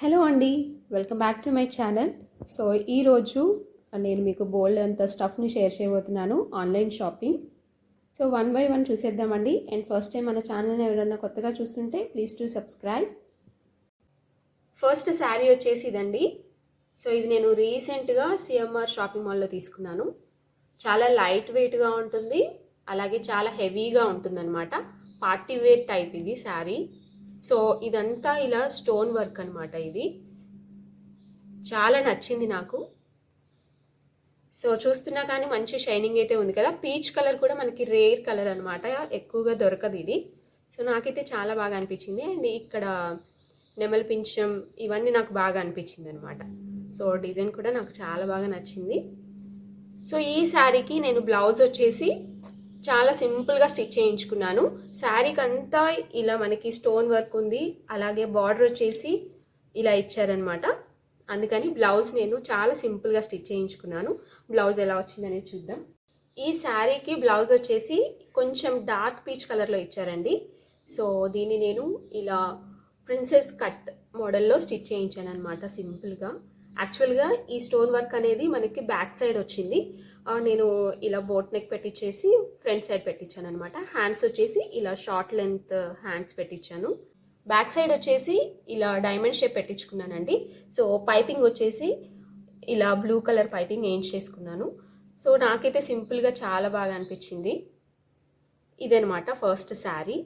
Hello అండి, welcome back to my channel. So ఈరోజు నేను మీకు బోల్డ్ అంత స్టఫ్ని షేర్ చేయబోతున్నాను, online shopping. So one by one చూసేద్దామండి. అండ్ ఫస్ట్ టైం మన ఛానల్ని ఎవరైనా కొత్తగా చూస్తుంటే please to subscribe. First sari వచ్చేసి ఇదండి. సో ఇది నేను రీసెంట్గా సిఎంఆర్ షాపింగ్ మాల్లో తీసుకున్నాను. చాలా లైట్ వెయిట్గా ఉంటుంది, అలాగే చాలా హెవీగా ఉంటుంది అనమాట. పార్టీ వేర్ టైప్ ఇది శారీ. సో ఇదంతా ఇలా స్టోన్ వర్క్ అనమాట. ఇది చాలా నచ్చింది నాకు. సో చూస్తున్నా కానీ మంచి షైనింగ్ అయితే ఉంది కదా. పీచ్ కలర్ కూడా మనకి రేర్ కలర్ అనమాట, ఎక్కువగా దొరకదు ఇది. సో నాకైతే చాలా బాగా అనిపించింది. అండ్ ఇక్కడ నెమలి పింఛం ఇవన్నీ నాకు బాగా అనిపించింది అనమాట. సో డిజైన్ కూడా నాకు చాలా బాగా నచ్చింది. సో ఈ శారీకి నేను బ్లౌజ్ వచ్చేసి చాలా సింపుల్గా స్టిచ్ చేయించుకున్నాను. శారీకి అంతా ఇలా మనకి స్టోన్ వర్క్ ఉంది, అలాగే బార్డర్ వచ్చేసి ఇలా ఇచ్చారనమాట. అందుకని బ్లౌజ్ నేను చాలా సింపుల్గా స్టిచ్ చేయించుకున్నాను. బ్లౌజ్ ఎలా వచ్చిందనేది చూద్దాం. ఈ శారీకి బ్లౌజ్ వచ్చేసి కొంచెం డార్క్ పీచ్ కలర్లో ఇచ్చారండి. సో దీన్ని నేను ఇలా ప్రిన్సెస్ కట్ మోడల్లో స్టిచ్ చేయించాను అనమాట సింపుల్గా. యాక్చువల్గా ఈ స్టోన్ వర్క్ అనేది మనకి బ్యాక్ సైడ్ వచ్చింది. నేను ఇలా బోట్ నెక్ పెట్టించేసి ఫ్రంట్ సైడ్ పెట్టించాను అనమాట. హ్యాండ్స్ వచ్చేసి ఇలా షార్ట్ లెంత్ హ్యాండ్స్ పెట్టించాను. బ్యాక్ సైడ్ వచ్చేసి ఇలా డైమండ్ షేప్ పెట్టించుకున్నానండి. సో పైపింగ్ వచ్చేసి ఇలా బ్లూ కలర్ పైపింగ్ వేయించి చేసుకున్నాను. సో నాకైతే సింపుల్గా చాలా బాగా అనిపించింది. ఇదనమాట ఫస్ట్ శారీ.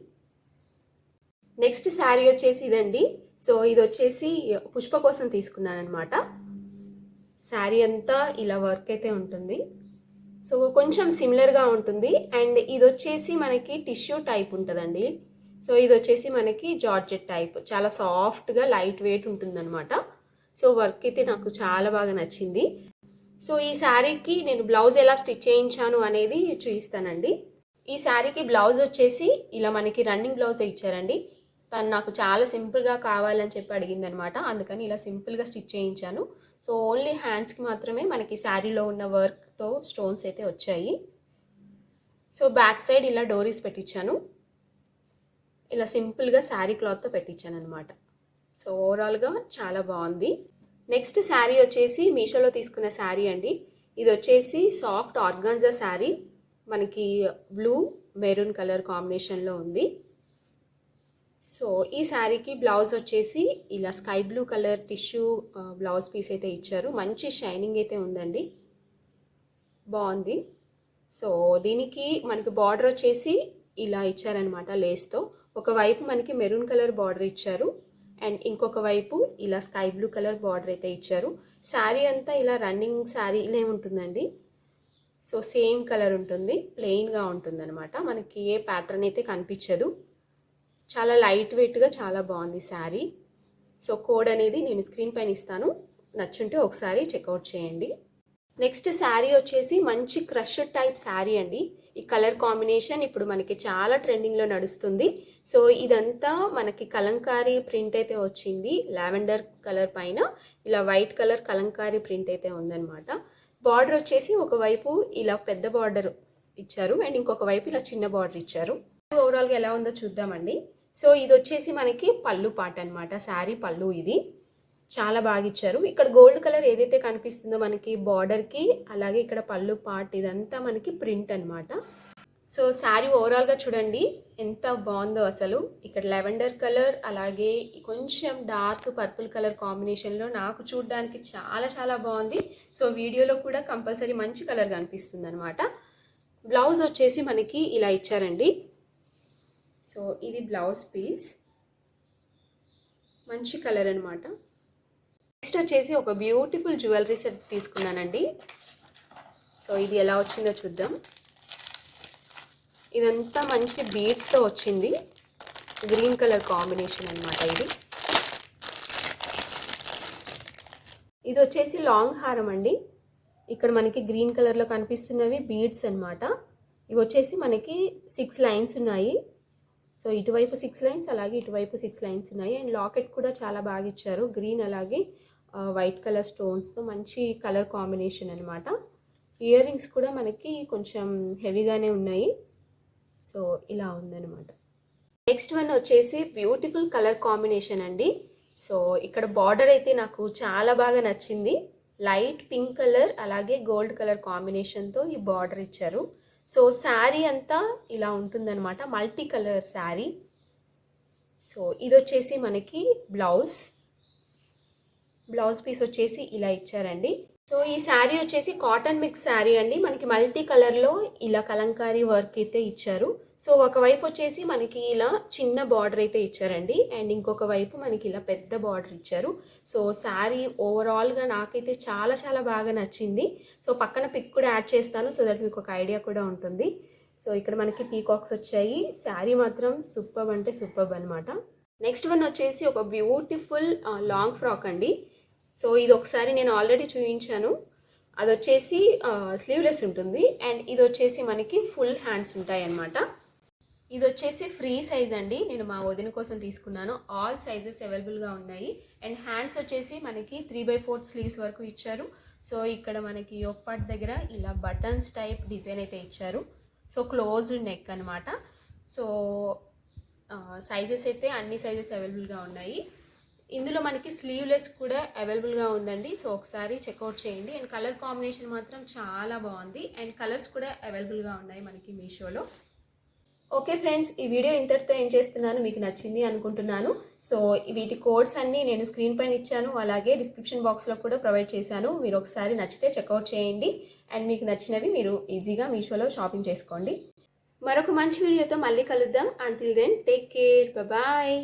నెక్స్ట్ శారీ వచ్చేసి ఇదండి. సో ఇది వచ్చేసి పుష్ప కోసం తీసుకున్నాను అనమాట. శారీ అంతా ఇలా వర్క్ అయితే ఉంటుంది. సో కొంచెం సిమిలర్గా ఉంటుంది. అండ్ ఇది వచ్చేసి మనకి టిష్యూ టైప్ ఉంటుందండి. సో ఇది వచ్చేసి మనకి జార్జెట్ టైప్, చాలా సాఫ్ట్గా లైట్ వెయిట్ ఉంటుందన్నమాట. సో వర్క్ అయితే నాకు చాలా బాగా నచ్చింది. సో ఈ శారీకి నేను బ్లౌజ్ ఎలా స్టిచ్ చేయించాను అనేది చూపిస్తానండి. ఈ శారీకి బ్లౌజ్ వచ్చేసి ఇలా మనకి రన్నింగ్ బ్లౌజ్ ఇచ్చారండి. తను నాకు చాలా సింపుల్గా కావాలని చెప్పి అడిగింది అనమాట. అందుకని ఇలా సింపుల్గా స్టిచ్ చేయించాను. సో ఓన్లీ హ్యాండ్స్కి మాత్రమే మనకి శారీలో ఉన్న వర్క్తో స్టోన్స్ అయితే వచ్చాయి. సో బ్యాక్ సైడ్ ఇలా డోరీస్ పెట్టించాను. ఇలా సింపుల్గా శారీ క్లాత్తో పెట్టించాను అనమాట. సో ఓవరాల్గా చాలా బాగుంది. నెక్స్ట్ శారీ వచ్చేసి మీషోలో తీసుకున్న శారీ అండి. ఇది వచ్చేసి సాఫ్ట్ ఆర్గాన్జా శారీ, మనకి బ్లూ మెరూన్ కలర్ కాంబినేషన్లో ఉంది. సో ఈ శారీకి బ్లౌజ్ వచ్చేసి ఇలా sky blue colour tissue blouse piece అయితే ఇచ్చారు. మంచి షైనింగ్ అయితే ఉందండి, బాగుంది. సో దీనికి మనకి బార్డర్ వచ్చేసి ఇలా ఇచ్చారనమాట లేస్తో. ఒకవైపు మనకి మెరూన్ కలర్ బార్డర్ ఇచ్చారు, అండ్ ఇంకొక వైపు ఇలా స్కై బ్లూ కలర్ బార్డర్ అయితే ఇచ్చారు. శారీ అంతా ఇలా రన్నింగ్ శారీ ఇలా ఉంటుందండి. సో సేమ్ కలర్ ఉంటుంది, ప్లెయిన్గా ఉంటుంది అనమాట. మనకి ఏ ప్యాటర్న్ అయితే కనిపించదు. చాలా లైట్ వెయిట్గా చాలా బాగుంది శారీ. సో కోడ్ అనేది నేను స్క్రీన్ పైన ఇస్తాను, నచ్చుంటే ఒకసారి చెక్అవుట్ చేయండి. నెక్స్ట్ శారీ వచ్చేసి మంచి క్రష్ టైప్ శారీ అండి. ఈ కలర్ కాంబినేషన్ ఇప్పుడు మనకి చాలా ట్రెండింగ్లో నడుస్తుంది. సో ఇదంతా మనకి కలంకారీ ప్రింట్ అయితే వచ్చింది. లావెండర్ కలర్ పైన ఇలా వైట్ కలర్ కలంకారీ ప్రింట్ అయితే ఉందన్నమాట. బార్డర్ వచ్చేసి ఒకవైపు ఇలా పెద్ద బార్డర్ ఇచ్చారు, అండ్ ఇంకొక వైపు ఇలా చిన్న బార్డర్ ఇచ్చారు. ఓవరాల్గా ఎలా ఉందో చూద్దామండి. సో ఇది వచ్చేసి మనకి పళ్ళు పాట అనమాట, శారీ పళ్ళు. ఇది చాలా బాగా ఇచ్చారు. ఇక్కడ గోల్డ్ కలర్ ఏదైతే కనిపిస్తుందో మనకి బార్డర్కి, అలాగే ఇక్కడ పళ్ళు పార్ట్ ఇదంతా మనకి ప్రింట్ అనమాట. సో శారీ ఓవరాల్గా చూడండి ఎంత బాగుందో అసలు. ఇక్కడ లెవెండర్ కలర్ అలాగే కొంచెం డార్క్ పర్పుల్ కలర్ కాంబినేషన్లో నాకు చూడడానికి చాలా చాలా బాగుంది. సో వీడియోలో కూడా కంపల్సరీ మంచి కలర్ కనిపిస్తుంది అనమాట. బ్లౌజ్ వచ్చేసి మనకి ఇలా ఇచ్చారండి. సో ఇది బ్లౌజ్ పీస్, మంచి కలర్ అనమాట. నెక్స్ట్ వచ్చేసి ఒక బ్యూటిఫుల్ జ్యువెలరీ సెట్ తీసుకున్నానండి. సో ఇది ఎలా వచ్చిందో చూద్దాం. ఇదంతా మంచి బీడ్స్తో వచ్చింది, గ్రీన్ కలర్ కాంబినేషన్ అనమాట. ఇది వచ్చేసి లాంగ్ హారం అండి. ఇక్కడ మనకి గ్రీన్ కలర్లో కనిపిస్తున్నవి బీడ్స్ అనమాట. ఇవి వచ్చేసి మనకి 6 లైన్స్ ఉన్నాయి. సో ఇటువైపు 6 లైన్స్, అలాగే ఇటువైపు 6 లైన్స్ ఉన్నాయి. అండ్ లాకెట్ కూడా చాలా బాగా ఇచ్చారు, గ్రీన్ అలాగే వైట్ కలర్ స్టోన్స్తో మంచి కలర్ కాంబినేషన్ అనమాట. ఇయర్ రింగ్స్ కూడా మనకి కొంచెం హెవీగానే ఉన్నాయి. సో ఇలా ఉందన్నమాట. నెక్స్ట్ వన్ వచ్చేసి బ్యూటిఫుల్ కలర్ కాంబినేషన్ అండి. సో ఇక్కడ బార్డర్ అయితే నాకు చాలా బాగా నచ్చింది. లైట్ పింక్ కలర్ అలాగే గోల్డ్ కలర్ కాంబినేషన్తో ఈ బార్డర్ ఇచ్చారు. సో శారీ అంతా ఇలా ఉంటుందన్నమాట, మల్టీ కలర్ శారీ. సో ఇది వచ్చేసి మనకి బ్లౌజ్ పీస్ వచ్చేసి ఇలా ఇచ్చారండి. సో ఈ శారీ వచ్చేసి కాటన్ మిక్స్ శారీ అండి. మనకి మల్టీ కలర్లో ఇలా కలంకారీ వర్క్ అయితే ఇచ్చారు. సో ఒకవైపు వచ్చేసి మనకి ఇలా చిన్న బార్డర్ అయితే ఇచ్చారండి, అండ్ ఇంకొక వైపు మనకి ఇలా పెద్ద బార్డర్ ఇచ్చారు. సో శారీ ఓవరాల్గా నాకైతే చాలా చాలా బాగా నచ్చింది. సో పక్కన పిక్ కూడా యాడ్ చేస్తాను, సో దట్ మీకు ఒక ఐడియా కూడా ఉంటుంది. సో ఇక్కడ మనకి పీకాక్స్ వచ్చాయి. శారీ మాత్రం సూపర్ అంటే సూపర్ అనమాట. నెక్స్ట్ వన్ వచ్చేసి ఒక బ్యూటిఫుల్ లాంగ్ ఫ్రాక్ అండి. సో ఇది ఒకసారి నేను ఆల్రెడీ చూపించాను. అది వచ్చేసి స్లీవ్లెస్ ఉంటుంది, అండ్ ఇది వచ్చేసి మనకి ఫుల్ హ్యాండ్స్ ఉంటాయి అన్నమాట. ఇది వచ్చేసి ఫ్రీ సైజ్ అండి, నేను మా వదిన కోసం తీసుకున్నాను. ఆల్ సైజెస్ అవైలబుల్గా ఉన్నాయి. అండ్ హ్యాండ్స్ వచ్చేసి మనకి 3/4 స్లీవ్స్ వరకు ఇచ్చారు. సో ఇక్కడ మనకి యోక్ పార్ట్ దగ్గర ఇలా బటన్స్ టైప్ డిజైన్ అయితే ఇచ్చారు. సో క్లోజ్డ్ నెక్ అనమాట. సో సైజెస్ అయితే అన్ని సైజెస్ అవైలబుల్గా ఉన్నాయి. ఇందులో మనకి స్లీవ్లెస్ కూడా అవైలబుల్గా ఉందండి. సో ఒకసారి చెక్అవుట్ చేయండి. అండ్ కలర్ కాంబినేషన్ మాత్రం చాలా బాగుంది, అండ్ కలర్స్ కూడా అవైలబుల్గా ఉన్నాయి మనకి మీషోలో. ఓకే ఫ్రెండ్స్, ఈ వీడియో ఇంతటితో ఏం చేస్తున్నాను, మీకు నచ్చింది అనుకుంటున్నాను. సో వీటి కోడ్స్ అన్నీ నేను స్క్రీన్ పైన ఇచ్చాను, అలాగే డిస్క్రిప్షన్ బాక్స్లో కూడా ప్రొవైడ్ చేశాను. మీరు ఒకసారి నచ్చితే చెక్అవుట్ చేయండి, అండ్ మీకు నచ్చినవి మీరు ఈజీగా మీషోలో షాపింగ్ చేసుకోండి. మరొక మంచి వీడియోతో మళ్ళీ కలుద్దాం. Until then take care, bye.